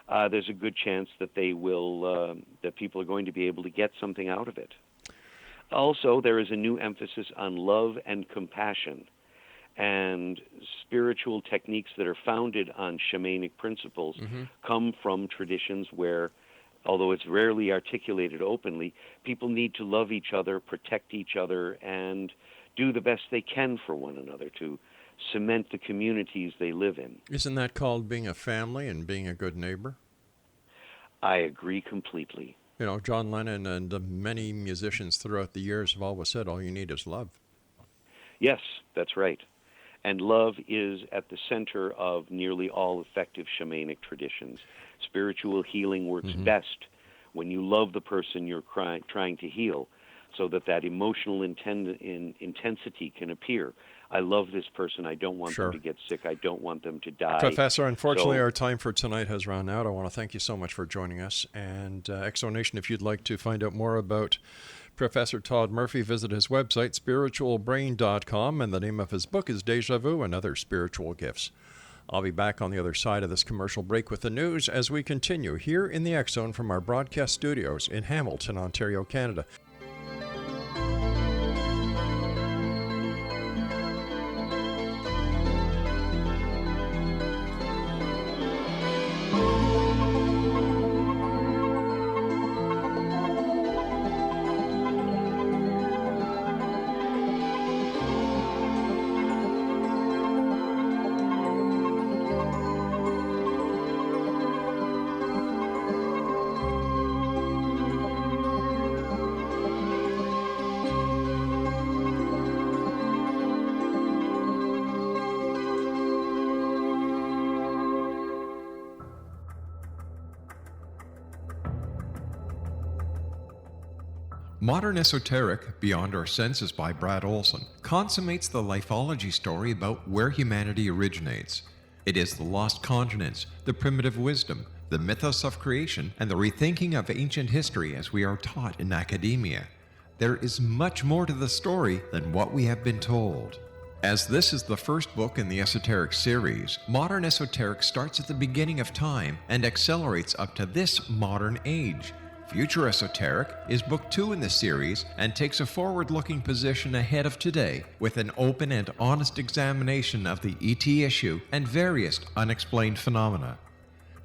there's a good chance that that people are going to be able to get something out of it. Also, there is a new emphasis on love and compassion, and spiritual techniques that are founded on shamanic principles come from traditions where although it's rarely articulated openly, people need to love each other, protect each other, and do the best they can for one another to cement the communities they live in. Isn't that called being a family and being a good neighbor? I agree completely. You know, John Lennon and many musicians throughout the years have always said all you need is love. Yes, that's right. And love is at the center of nearly all effective shamanic traditions. Spiritual healing works best when you love the person you're trying to heal, so that emotional intensity can appear. I love this person. I don't want them to get sick. I don't want them to die. Professor, unfortunately, our time for tonight has run out. I want to thank you so much for joining us. And Exonation, if you'd like to find out more about Professor Todd Murphy, visit his website, spiritualbrain.com, and the name of his book is Deja Vu and Other Spiritual Gifts. I'll be back on the other side of this commercial break with the news as we continue here in the X Zone from our broadcast studios in Hamilton, Ontario, Canada. Modern Esoteric, Beyond Our Senses by Brad Olson, consummates the lifology story about where humanity originates. It is the lost continents, the primitive wisdom, the mythos of creation, and the rethinking of ancient history as we are taught in academia. There is much more to the story than what we have been told. As this is the first book in the Esoteric series, Modern Esoteric starts at the beginning of time and accelerates up to this modern age. Future Esoteric is book 2 in the series and takes a forward-looking position ahead of today with an open and honest examination of the ET issue and various unexplained phenomena.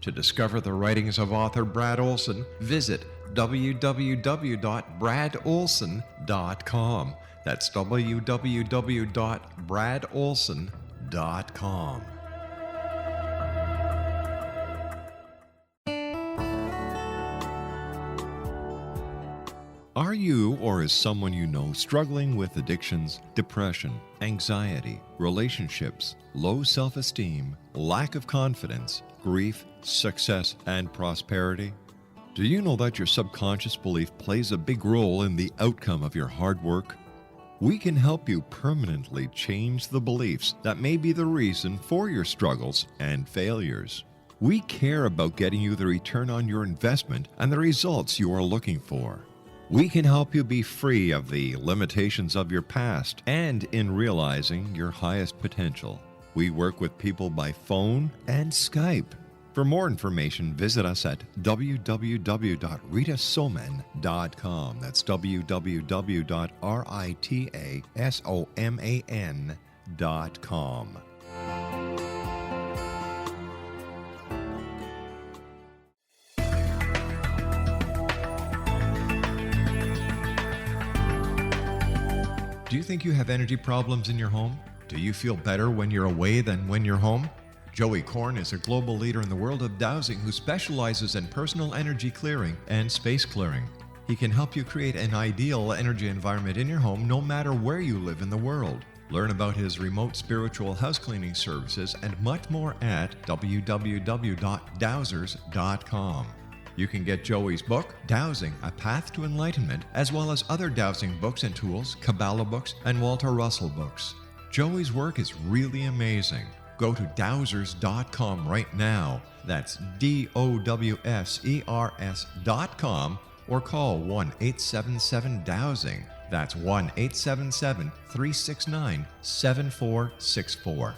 To discover the writings of author Brad Olson, visit www.bradolson.com. That's www.bradolson.com. Are you or is someone you know struggling with addictions, depression, anxiety, relationships, low self-esteem, lack of confidence, grief, success, and prosperity? Do you know that your subconscious belief plays a big role in the outcome of your hard work? We can help you permanently change the beliefs that may be the reason for your struggles and failures. We care about getting you the return on your investment and the results you are looking for. We can help you be free of the limitations of your past and in realizing your highest potential. We work with people by phone and Skype. For more information, visit us at www.ritasoman.com. That's www.ritasoman.com. Do you think you have energy problems in your home? Do you feel better when you're away than when you're home? Joey Korn is a global leader in the world of dowsing who specializes in personal energy clearing and space clearing. He can help you create an ideal energy environment in your home no matter where you live in the world. Learn about his remote spiritual house cleaning services and much more at www.dowsers.com. You can get Joey's book, Dowsing, A Path to Enlightenment, as well as other dowsing books and tools, Kabbalah books, and Walter Russell books. Joey's work is really amazing. Go to dowsers.com right now. That's DOWSERS.com or call 1-877-DOWSING. That's 1-877-369-7464.